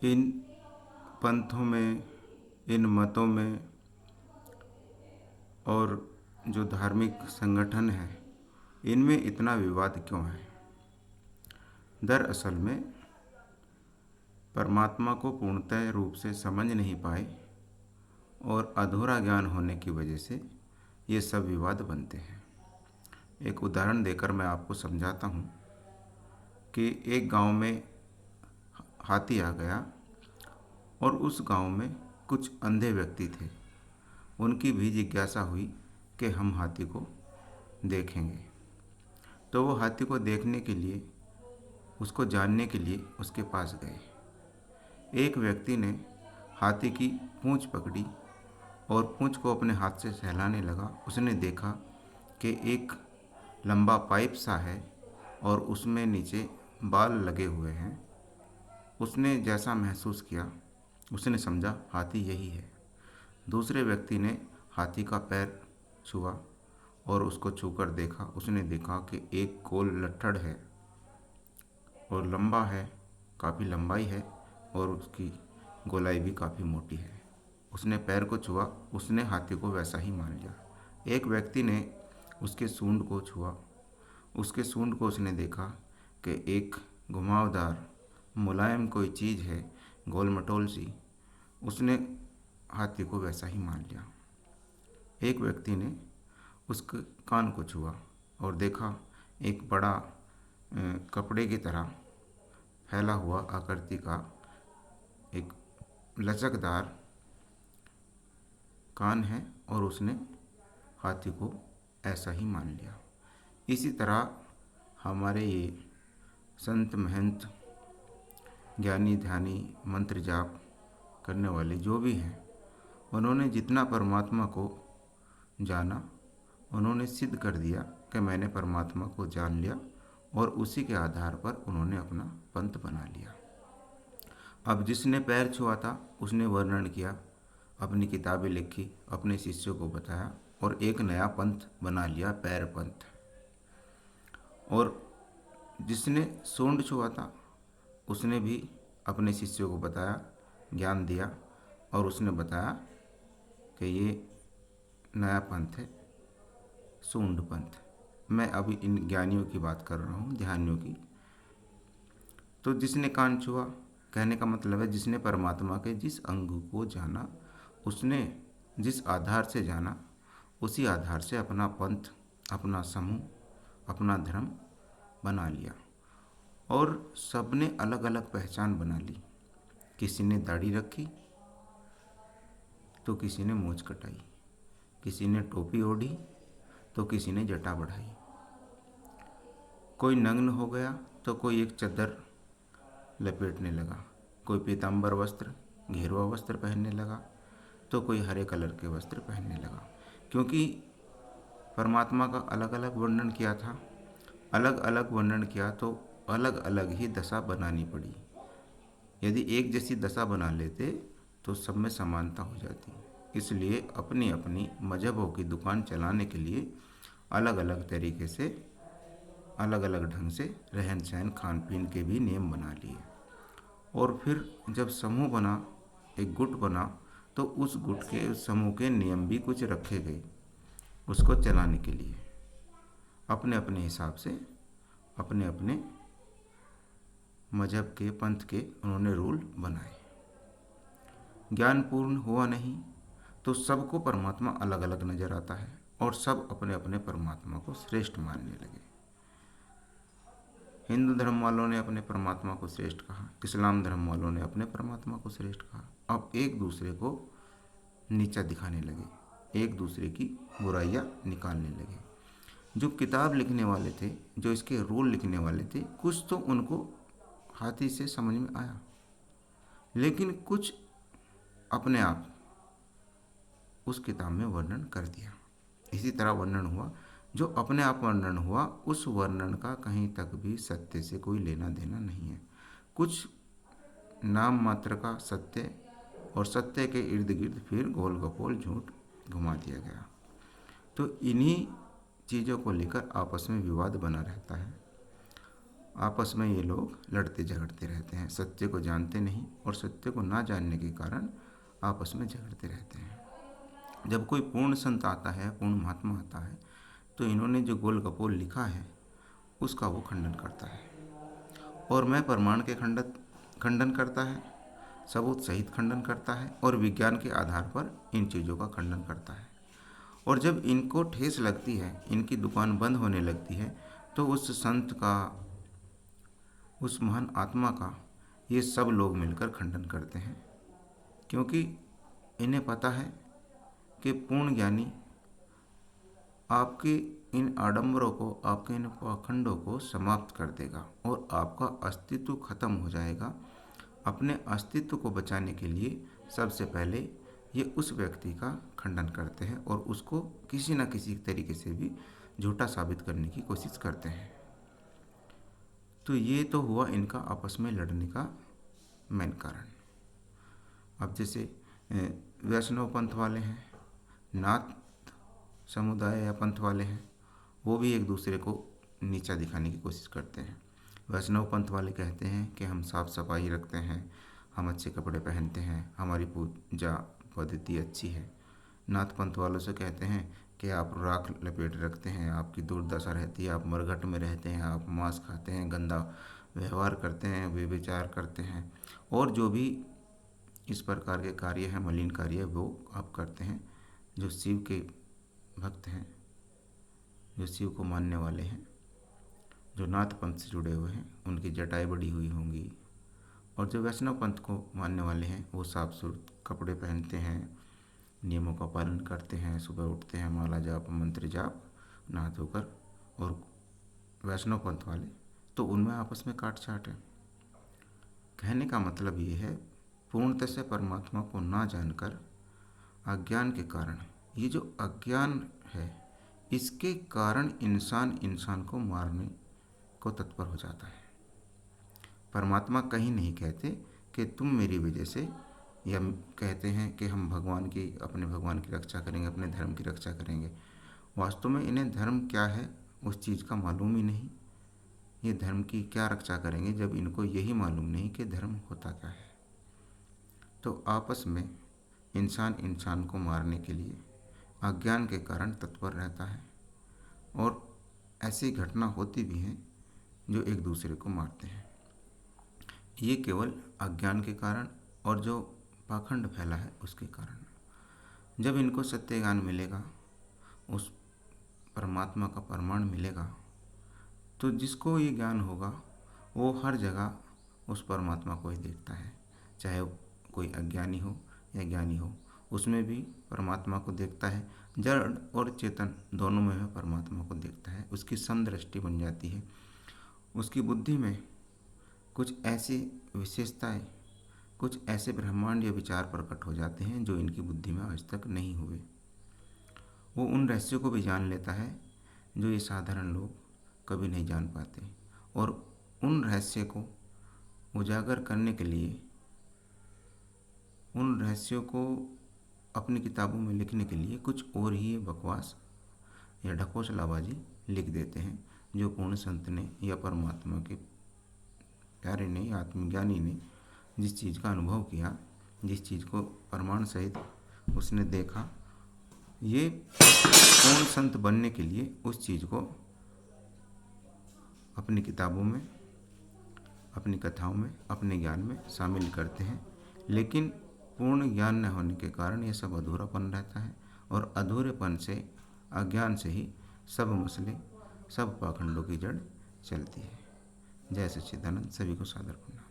इन पंथों में, इन मतों में और जो धार्मिक संगठन हैं, इनमें इतना विवाद क्यों है? दरअसल में परमात्मा को पूर्णतः रूप से समझ नहीं पाए और अधूरा ज्ञान होने की वजह से ये सब विवाद बनते हैं। एक उदाहरण देकर मैं आपको समझाता हूँ कि एक गांव में हाथी आ गया और उस गांव में कुछ अंधे व्यक्ति थे। उनकी भी जिज्ञासा हुई कि हम हाथी को देखेंगे। तो वो हाथी को देखने के लिए, उसको जानने के लिए उसके पास गए। एक व्यक्ति ने हाथी की पूंछ पकड़ी और पूंछ को अपने हाथ से सहलाने लगा। उसने देखा कि एक लंबा पाइप सा है और उसमें नीचे बाल लगे हुए हैं। उसने जैसा महसूस किया, उसने समझा हाथी यही है। दूसरे व्यक्ति ने हाथी का पैर छुआ और उसको छूकर देखा। उसने देखा कि एक गोल लट्ठड़ है और लंबा है, काफ़ी लंबाई है और उसकी गोलाई भी काफ़ी मोटी है। उसने पैर को छुआ, उसने हाथी को वैसा ही मान लिया। एक व्यक्ति ने उसके सूंड को छुआ, उसके सूंड को उसने देखा कि एक घुमावदार मुलायम कोई चीज़ है, गोल मटोल सी। उसने हाथी को वैसा ही मान लिया। एक व्यक्ति ने उसके कान को छुआ और देखा एक बड़ा कपड़े की तरह फैला हुआ आकृति का एक लचकदार कान है और उसने हाथी को ऐसा ही मान लिया। इसी तरह हमारे ये संत महंत, ज्ञानी ध्यानी, मंत्र जाप करने वाले जो भी हैं, उन्होंने जितना परमात्मा को जाना, उन्होंने सिद्ध कर दिया कि मैंने परमात्मा को जान लिया और उसी के आधार पर उन्होंने अपना पंथ बना लिया। अब जिसने पैर छुआ था उसने वर्णन किया, अपनी किताबें लिखी, अपने शिष्यों को बताया और एक नया पंथ बना लिया, पैर पंथ। और जिसने सूंड छुआ था उसने भी अपने शिष्यों को बताया, ज्ञान दिया और उसने बताया कि ये नया पंथ है, सूंड पंथ। मैं अभी इन ज्ञानियों की बात कर रहा हूँ, ध्यानियों की। तो जिसने कान छुआ, कहने का मतलब है जिसने परमात्मा के जिस अंग को जाना, उसने जिस आधार से जाना, उसी आधार से अपना पंथ, अपना समूह, अपना धर्म बना लिया। और सबने अलग अलग पहचान बना ली। किसी ने दाढ़ी रखी तो किसी ने मूंछ कटाई, किसी ने टोपी ओढ़ी तो किसी ने जटा बढ़ाई, कोई नग्न हो गया तो कोई एक चादर लपेटने लगा, कोई पीताम्बर वस्त्र, घेरुआ वस्त्र पहनने लगा तो कोई हरे कलर के वस्त्र पहनने लगा। क्योंकि परमात्मा का अलग अलग वर्णन किया था, अलग अलग वर्णन किया तो अलग अलग ही दशा बनानी पड़ी। यदि एक जैसी दशा बना लेते तो सब में समानता हो जाती। इसलिए अपनी अपनी मजहबों की दुकान चलाने के लिए अलग अलग तरीके से, अलग अलग ढंग से रहन सहन, खान पीन के भी नियम बना लिए। और फिर जब समूह बना, एक गुट बना, तो उस गुट के, उस समूह के नियम भी कुछ रखे गए उसको चलाने के लिए। अपने अपने हिसाब से, अपने अपने मजहब के, पंथ के उन्होंने रूल बनाए। ज्ञान पूर्ण हुआ नहीं तो सबको परमात्मा अलग अलग नजर आता है और सब अपने अपने परमात्मा को श्रेष्ठ मानने लगे। हिंदू धर्म वालों ने अपने परमात्मा को श्रेष्ठ कहा, इस्लाम धर्म वालों ने अपने परमात्मा को श्रेष्ठ कहा। अब एक दूसरे को नीचा दिखाने लगे, एक दूसरे की बुराइयां निकालने लगे। जो किताब लिखने वाले थे, जो इसके रूल लिखने वाले थे, कुछ तो उनको हाथी से समझ में आया, लेकिन कुछ अपने आप उस किताब में वर्णन कर दिया। इसी तरह वर्णन हुआ, जो अपने आप वर्णन हुआ उस वर्णन का कहीं तक भी सत्य से कोई लेना देना नहीं है। कुछ नाम मात्र का सत्य और सत्य के इर्द गिर्द फिर गोल गपोल झूठ घुमा दिया गया। तो इन्हीं चीज़ों को लेकर आपस में विवाद बना रहता है। आपस में ये लोग लड़ते झगड़ते रहते हैं, सत्य को जानते नहीं और सत्य को ना जानने के कारण आपस में झगड़ते रहते हैं। जब कोई पूर्ण संत आता है, पूर्ण महात्मा आता है, तो इन्होंने जो गोल कपोल लिखा है उसका वो खंडन करता है और मैं प्रमाण के खंडन करता है, सबूत सहित खंडन करता है और विज्ञान के आधार पर इन चीज़ों का खंडन करता है। और जब इनको ठेस लगती है, इनकी दुकान बंद होने लगती है, तो उस संत का, उस महान आत्मा का ये सब लोग मिलकर खंडन करते हैं, क्योंकि इन्हें पता है कि पूर्ण ज्ञानी आपके इन आडंबरों को, आपके इन पाखंडों को समाप्त कर देगा और आपका अस्तित्व खत्म हो जाएगा। अपने अस्तित्व को बचाने के लिए सबसे पहले ये उस व्यक्ति का खंडन करते हैं और उसको किसी न किसी तरीके से भी झूठा साबित करने की कोशिश करते हैं। तो ये तो हुआ इनका आपस में लड़ने का मेन कारण। अब जैसे वैष्णव पंथ वाले हैं, नाथ समुदाय या पंथ वाले हैं, वो भी एक दूसरे को नीचा दिखाने की कोशिश करते हैं। वैष्णव पंथ वाले कहते हैं कि हम साफ सफाई रखते हैं, हम अच्छे कपड़े पहनते हैं, हमारी पूजा पद्धति अच्छी है। नाथ पंथ वालों से कहते हैं कि आप राख लपेट रखते हैं, आपकी दुर्दशा रहती है, आप मरघट में रहते हैं, आप मांस खाते हैं, गंदा व्यवहार करते हैं, व्यभिचार करते हैं और जो भी इस प्रकार के कार्य हैं, मलिन कार्य, वो आप करते हैं। जो शिव के भक्त हैं, जो शिव को मानने वाले हैं, जो नाथ पंथ से जुड़े हुए हैं, उनकी जटाएं बड़ी हुई होंगी। और जो वैष्णव पंथ को मानने वाले हैं, वो साफ सुथरे कपड़े पहनते हैं, नियमों का पालन करते हैं, सुबह उठते हैं, माला जाप मंत्र जाप, नहा धोकर। और वैष्णव पंथ वाले तो उनमें आपस में काट छाट है। कहने का मतलब ये है, पूर्णतः से परमात्मा को ना जानकर अज्ञान के कारण, ये जो अज्ञान है, इसके कारण इंसान को मारने को तत्पर हो जाता है। परमात्मा कहीं नहीं कहते कि तुम मेरी वजह से, या कहते हैं कि हम अपने भगवान की रक्षा करेंगे, अपने धर्म की रक्षा करेंगे। वास्तव में इन्हें धर्म क्या है उस चीज़ का मालूम ही नहीं। ये धर्म की क्या रक्षा करेंगे जब इनको यही मालूम नहीं कि धर्म होता क्या है। तो आपस में इंसान को मारने के लिए अज्ञान के कारण तत्पर रहता है और ऐसी घटना होती भी हैं जो एक दूसरे को मारते हैं। ये केवल अज्ञान के कारण और जो पाखंड फैला है उसके कारण। जब इनको सत्य ज्ञान मिलेगा, उस परमात्मा का प्रमाण मिलेगा, तो जिसको ये ज्ञान होगा वो हर जगह उस परमात्मा को ही देखता है। चाहे कोई अज्ञानी हो या ज्ञानी हो, उसमें भी परमात्मा को देखता है। जड़ और चेतन दोनों में वह परमात्मा को देखता है। उसकी समदृष्टि बन जाती है। उसकी बुद्धि में कुछ ऐसी विशेषताएं, कुछ ऐसे ब्रह्मांडीय विचार प्रकट हो जाते हैं जो इनकी बुद्धि में आज तक नहीं हुए। वो उन रहस्यों को भी जान लेता है जो ये साधारण लोग कभी नहीं जान पाते, और उन रहस्य को उजागर करने के लिए, उन रहस्यों को अपनी किताबों में लिखने के लिए कुछ और ही बकवास या ढकोसलाबाजी लिख देते हैं, जो पूर्ण संत ने या परमात्मा के प्यारे ने या आत्मज्ञानी ने जिस चीज़ का अनुभव किया, जिस चीज़ को प्रमाण सहित उसने देखा, ये पूर्ण संत बनने के लिए उस चीज़ को अपनी किताबों में, अपनी कथाओं में, अपने ज्ञान में शामिल करते हैं। लेकिन पूर्ण ज्ञान न होने के कारण ये सब अधूरापन रहता है, और अधूरेपन से, अज्ञान से ही सब मसले, सब पाखंडों की जड़ चलती है। जय सच्चिदानंद। सभी को सादर प्रणाम।